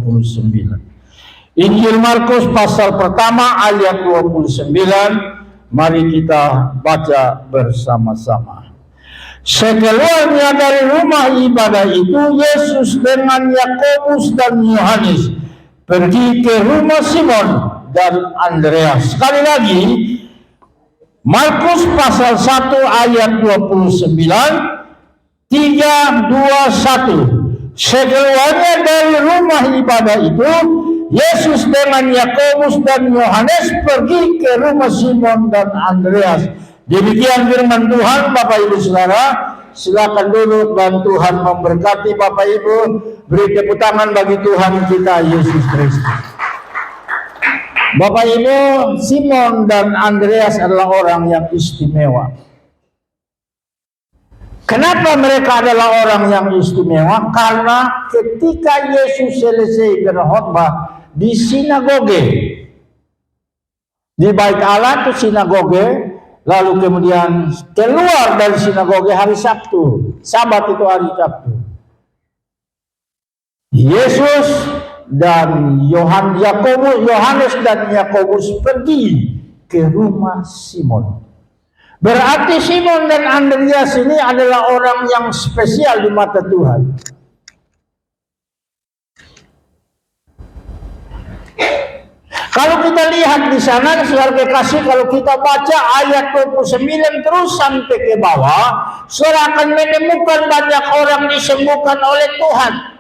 29. Injil Markus pasal pertama ayat 29. Mari kita baca bersama-sama. Sekeluarnya dari rumah ibadah itu, Yesus dengan Yakobus dan Yohanes pergi ke rumah Simon dan Andreas. Sekali lagi, Markus pasal 1 ayat 29, 3, 2, 1. Sekeluarnya dari rumah ibadah itu, Yesus dengan Yakobus dan Yohanes pergi ke rumah Simon dan Andreas. Demikian firman Tuhan. Bapak Ibu Saudara, silakan duduk dan Tuhan memberkati Bapak Ibu. Beri tepuk tangan bagi Tuhan kita Yesus Kristus. Bapak Ibu, Simon dan Andreas adalah orang yang istimewa. Kenapa mereka adalah orang yang istimewa? Karena ketika Yesus selesai berkhotbah di sinagoge, di Bait Allah itu sinagoge, lalu kemudian keluar dari sinagoge hari Sabtu. Sabat itu hari Sabtu. Yesus dan Yohanes dan Yakobus pergi ke rumah Simon. Berarti Simon dan Andreas ini adalah orang yang spesial di mata Tuhan. Kalau kita lihat di sana, saudara kekasih, kalau kita baca ayat 29 terus sampai ke bawah, saudara akan menemukan banyak orang disembuhkan oleh Tuhan.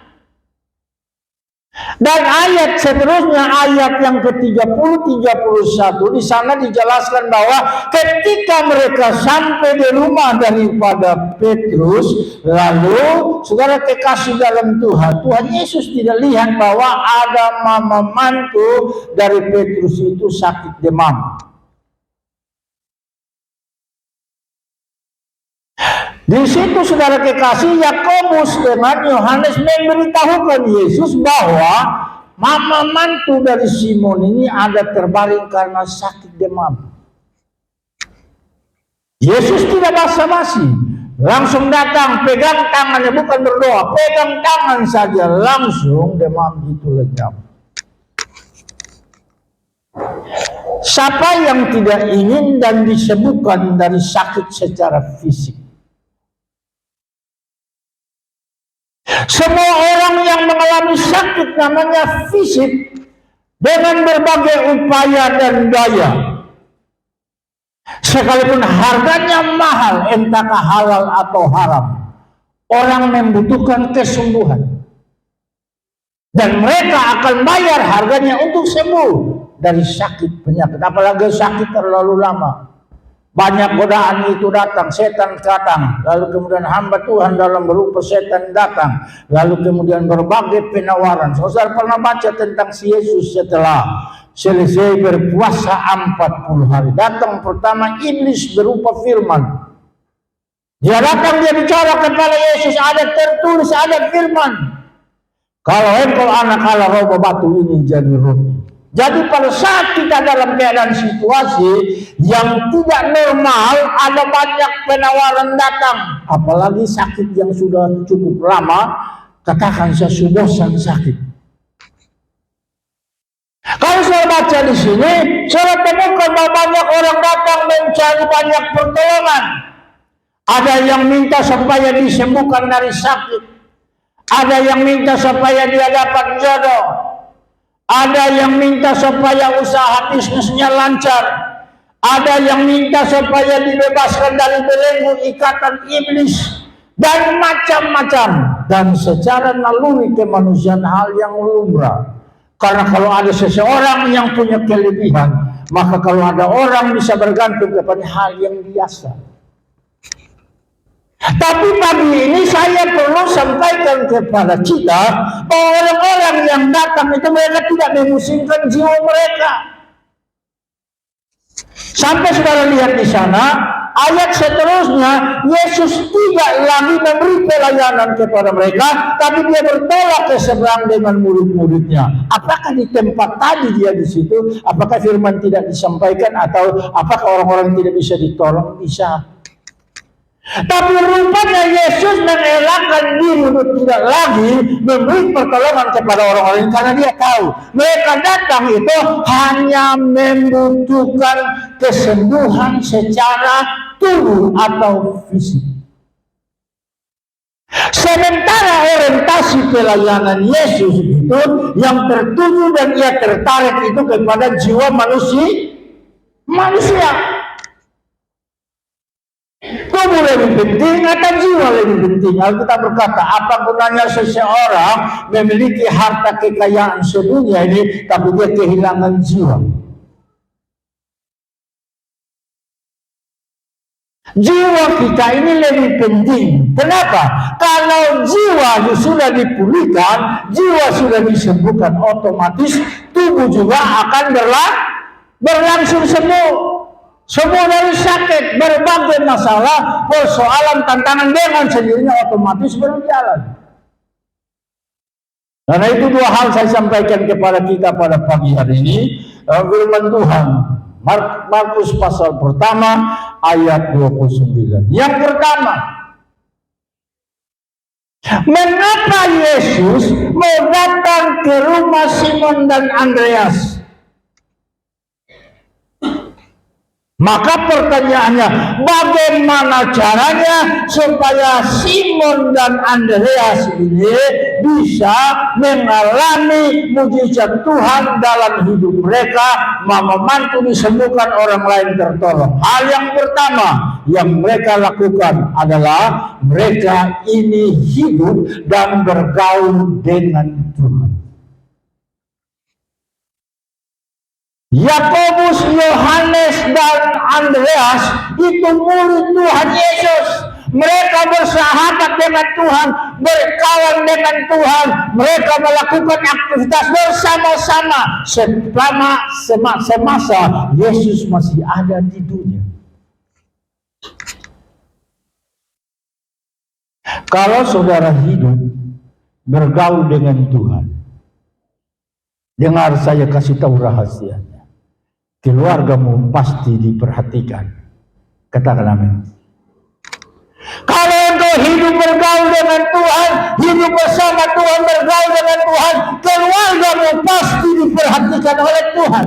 Dan ayat seterusnya, ayat yang ke-30, 31, di sana dijelaskan bahwa ketika mereka sampai di rumah daripada Petrus, lalu saudara kekasih dalam Tuhan, Tuhan Yesus tidak lihat bahwa ada mama mantu dari Petrus itu sakit demam. Di situ saudara kekasih, Yakobus dengan Yohanes memberitahukan Yesus bahwa mama mantu dari Simon ini ada terbaring karena sakit demam. Yesus tidak basa-basi, langsung datang, pegang tangannya, bukan berdoa, pegang tangan saja, langsung demam itu lenyap. Siapa yang tidak ingin dan disembuhkan dari sakit secara fisik? Semua orang yang mengalami sakit namanya fisik dengan berbagai upaya dan daya. Sekalipun harganya mahal, entahkah halal atau haram, orang membutuhkan kesembuhan. Dan mereka akan bayar harganya untuk sembuh dari sakit penyakit. Apalagi sakit terlalu lama. Banyak godaan itu datang, setan datang, lalu kemudian hamba Tuhan dalam berupa setan datang, lalu kemudian berbagai penawaran. Saudara pernah baca tentang si Yesus setelah selesai berpuasa 40 hari. Datang pertama iblis berupa firman. Dia datang, dia bicara kepada Yesus, ada tertulis, ada firman. Kalau engkau anak Allah, roboh batu ini jadi roti. Jadi pada saat kita dalam keadaan situasi yang tidak normal, ada banyak penawaran datang. Apalagi sakit yang sudah cukup lama, katakan saya sudah bosan sakit. Kalau saya baca di sini, saya temukan bahwa banyak orang datang mencari banyak pertolongan. Ada yang minta supaya disembuhkan dari sakit. Ada yang minta supaya dia dapat jodoh. Ada yang minta supaya usaha bisnisnya lancar. Ada yang minta supaya dibebaskan dari belenggu ikatan iblis. Dan macam-macam. Dan secara naluri kemanusiaan hal yang lumrah. Karena kalau ada seseorang yang punya kelebihan, maka kalau ada orang bisa bergantung kepada hal yang biasa. Tapi pagi ini saya perlu sampaikan kepada kita bahwa orang-orang yang datang itu mereka tidak memusingkan jiwa mereka. Sampai saudara lihat di sana, ayat seterusnya, Yesus tidak lagi memberi pelayanan kepada mereka, tapi dia bertolak ke seberang dengan murid-muridnya. Apakah di tempat tadi dia di situ? Apakah firman tidak disampaikan atau apakah orang-orang tidak bisa ditolong? Bisa. Tapi rupanya Yesus mengelakkan diri untuk tidak lagi memberi pertolongan kepada orang-orang karena dia tahu mereka datang itu hanya membutuhkan kesembuhan secara tubuh atau fisik. Sementara orientasi pelayanan Yesus itu yang tertuju dan ia tertarik itu kepada jiwa manusia. Tubuh lebih penting atau jiwa lebih penting? Alkitab berkata, apa gunanya seseorang memiliki harta kekayaan sedunia ini, tapi dia kehilangan jiwa? Jiwa kita ini lebih penting. Kenapa? Kalau jiwa sudah dipulihkan, jiwa sudah disembuhkan, otomatis tubuh juga akan berlangsung sembuh. Semua dari sakit, berbagai masalah, persoalan, tantangan dengan sendirinya otomatis berjalan. Karena itu dua hal saya sampaikan kepada kita pada pagi hari ini. Firman Tuhan, Markus pasal pertama ayat 29. Yang pertama, mengapa Yesus mau datang ke rumah Simon dan Andreas? Maka pertanyaannya, bagaimana caranya supaya Simon dan Andreas ini bisa mengalami mujizat Tuhan dalam hidup mereka, membantu disembuhkan orang lain tertolong. Hal yang pertama yang mereka lakukan adalah mereka ini hidup dan bergaul dengan Tuhan. Yakobus, Yohanes, dan Andreas itu murid Tuhan Yesus. Mereka bersahabat dengan Tuhan, berkawan dengan Tuhan. Mereka melakukan aktivitas bersama-sama semasa Yesus masih ada di dunia. Kalau saudara hidup bergaul dengan Tuhan, dengar saya kasih tahu rahasianya. Keluargamu pasti diperhatikan. Katakan amin. Kalau engkau hidup bergaul dengan Tuhan, hidup bersama Tuhan, bergaul dengan Tuhan, keluargamu pasti diperhatikan oleh Tuhan.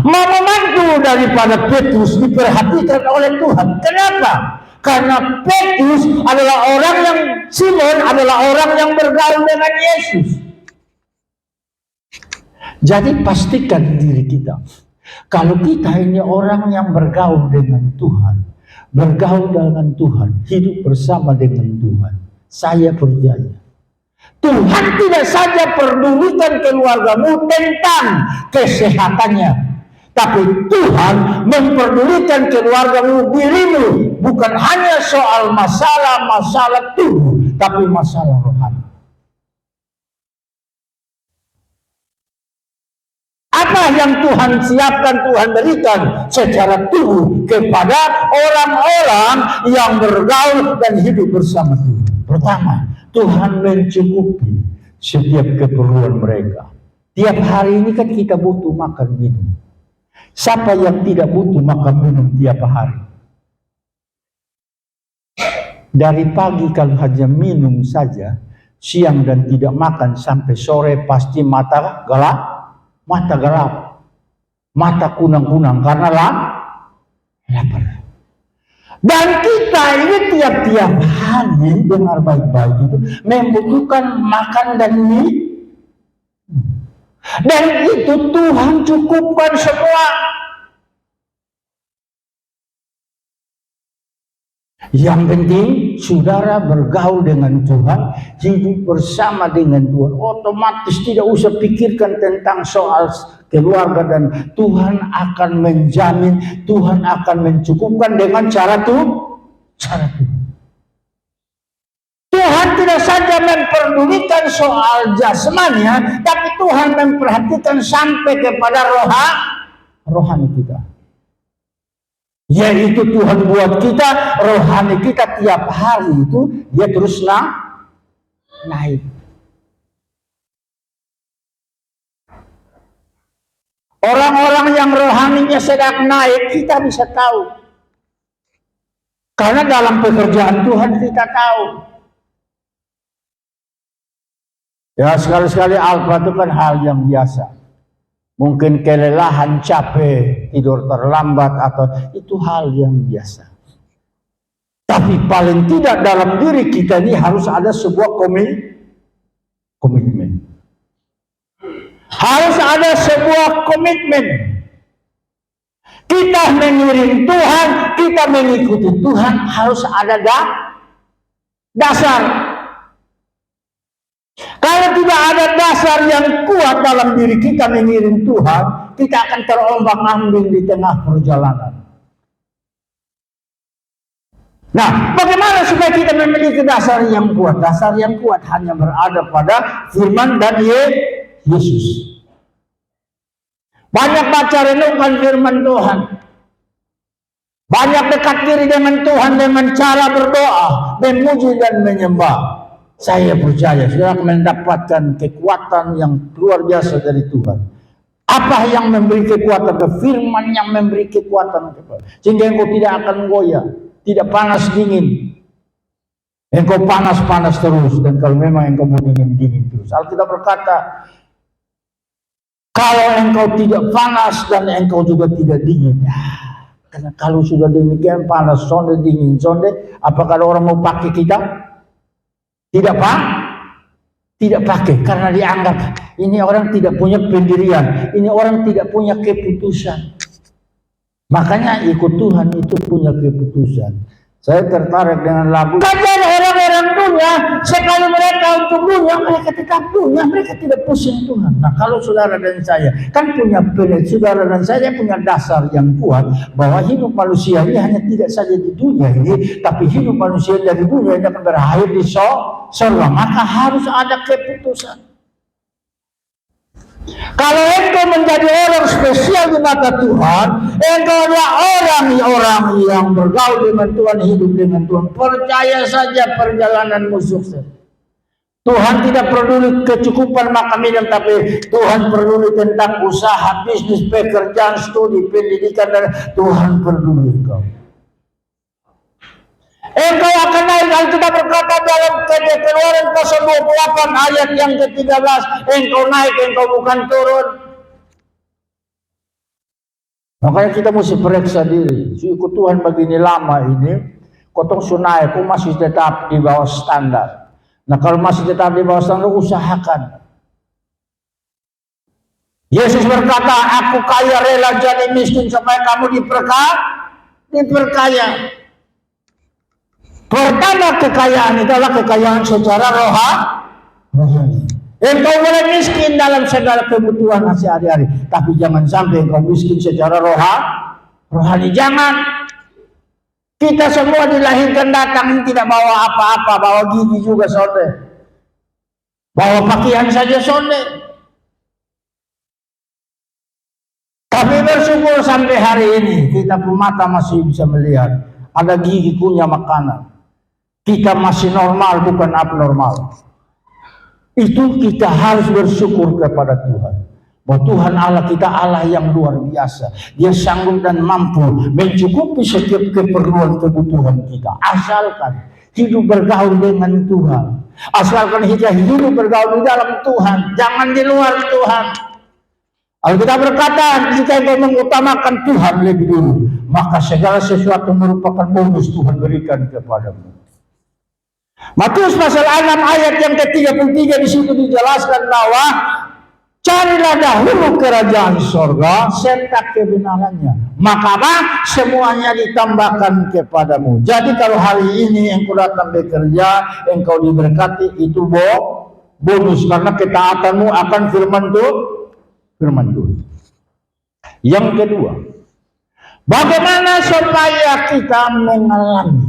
Mama mantu daripada Petrus diperhatikan oleh Tuhan. Kenapa? Karena Petrus adalah orang yang, Simon adalah orang yang bergaul dengan Yesus. Jadi pastikan diri kita, kalau kita ini orang yang bergaul dengan Tuhan, bergaul dengan Tuhan, hidup bersama dengan Tuhan, saya percaya Tuhan tidak saja pedulikan keluargamu tentang kesehatannya, tapi Tuhan memperdulikan keluargamu, dirimu, bukan hanya soal masalah-masalah tubuh, tapi masalah rohani. Apa yang Tuhan siapkan, Tuhan berikan secara tubuh kepada orang-orang yang bergaul dan hidup bersama Tuhan. Pertama, Tuhan mencukupi setiap keperluan mereka. Tiap hari ini kan kita butuh makan minum. Siapa yang tidak butuh makan minum tiap hari? Dari pagi kalau hanya minum saja, siang dan tidak makan sampai sore pasti mata gelap, mata kunang-kunang karena lapar. Dan kita ini tiap-tiap hari, dengar baik-baik itu, membutuhkan makan dan minum. Dan itu Tuhan cukupkan semua. Yang penting saudara bergaul dengan Tuhan, hidup bersama dengan Tuhan, otomatis tidak usah pikirkan tentang soal keluarga, dan Tuhan akan menjamin, Tuhan akan mencukupkan dengan cara Tuhan. Tuhan tidak saja memperdulikan soal jasmania, tapi Tuhan memperhatikan sampai kepada rohani kita. Yaitu Tuhan buat kita, rohani kita tiap hari itu dia terus naik. Orang-orang yang rohaninya sedang naik, kita bisa tahu. Karena dalam pekerjaan Tuhan kita tahu. Ya sekali-sekali alfa itu kan hal yang biasa. Mungkin kelelahan, capek, tidur terlambat, atau itu hal yang biasa. Tapi paling tidak dalam diri kita ini harus ada sebuah komitmen. Harus ada sebuah komitmen. Kita mengiring Tuhan, kita mengikuti Tuhan, harus ada dasar. Kalau tidak ada dasar yang kuat dalam diri kita mengiring Tuhan, kita akan terombang-ambing di tengah perjalanan. Nah, bagaimana supaya kita memiliki dasar yang kuat? Dasar yang kuat hanya berada pada firman dan Yesus. Banyak baca renungkan firman Tuhan. Banyak dekat diri dengan Tuhan dengan cara berdoa, memuji dan menyembah. Saya percaya sudah mendapatkan kekuatan yang luar biasa dari Tuhan. Apa yang memberi kekuatan? Firman yang memberi kekuatan. Sehingga engkau tidak akan goyah, tidak panas dingin. Engkau panas terus, dan kalau memang engkau mau dingin terus. Alkitab berkata, kalau engkau tidak panas dan engkau juga tidak dingin. Karena kalau sudah demikian panas, sonde dingin, sonde, apakah ada orang mau pakai kita? Tidak pakai, karena dianggap ini orang tidak punya pendirian, ini orang tidak punya keputusan. Makanya ikut Tuhan itu punya keputusan. Saya tertarik dengan lagu. Kajian orang-orang dunia, sekali mereka untuk dunia, mereka tetap dunia, mereka tidak pusing Tuhan. Nah, kalau saudara dan saya kan punya saudara dan saya punya dasar yang kuat bahwa hidup manusia ini hanya tidak saja di dunia ini, tapi hidup manusia dari dunia ini akan berakhir di surga. Maka harus ada keputusan. Kalau engkau menjadi orang spesial di mata Tuhan, engkau adalah orang yang bergaul dengan Tuhan, hidup dengan Tuhan. Percaya saja perjalananmu sukses. Tuhan tidak peduli kecukupan makan minum, tapi Tuhan peduli tentang usaha, bisnis, pekerjaan, studi, pendidikan, dan Tuhan peduli engkau. Engkau akan naik, Alkitab berkata dalam Keluaran pasal 28 ayat yang ke-13, engkau naik, engkau bukan turun. Makanya kita mesti periksa diri. Ikut Tuhan begini lama ini, kotong sunai, kau masih tetap di bawah standar. Nah, kalau masih tetap di bawah standar, usahakan. Yesus berkata, aku kaya rela jadi miskin supaya kamu diperkaya. Pertama kekayaan itu adalah kekayaan secara rohani. Engkau boleh miskin dalam segala kebutuhan sehari-hari, tapi jangan sampai engkau miskin secara rohani. Jangan. Kita semua dilahirkan datang tidak bawa apa-apa, bawa gigi juga sonde, bawa pakaian saja sonde. Tapi bersyukur sampai hari ini kita pun mata masih bisa melihat, ada gigi punya makanan. Kita masih normal, bukan abnormal. Itu kita harus bersyukur kepada Tuhan. Bahwa Tuhan Allah kita Allah yang luar biasa. Dia sanggup dan mampu mencukupi setiap keperluan kebutuhan kita. Asalkan hidup bergaul dengan Tuhan. Asalkan kita hidup bergaul di dalam Tuhan. Jangan di luar Tuhan. Alkitab berkata, jika engkau mengutamakan Tuhan lebih dulu, maka segala sesuatu merupakan bonus Tuhan berikan kepadamu. Matius pasal 6 ayat yang ke-33 di situ dijelaskan bahwa carilah dahulu kerajaan sorga serta kebenarannya, maka semuanya ditambahkan kepadamu. Jadi kalau hari ini engkau datang bekerja, engkau diberkati, itu bonus karena ketaatanmu akan firman Tuhan. Yang kedua, bagaimana supaya kita mengalami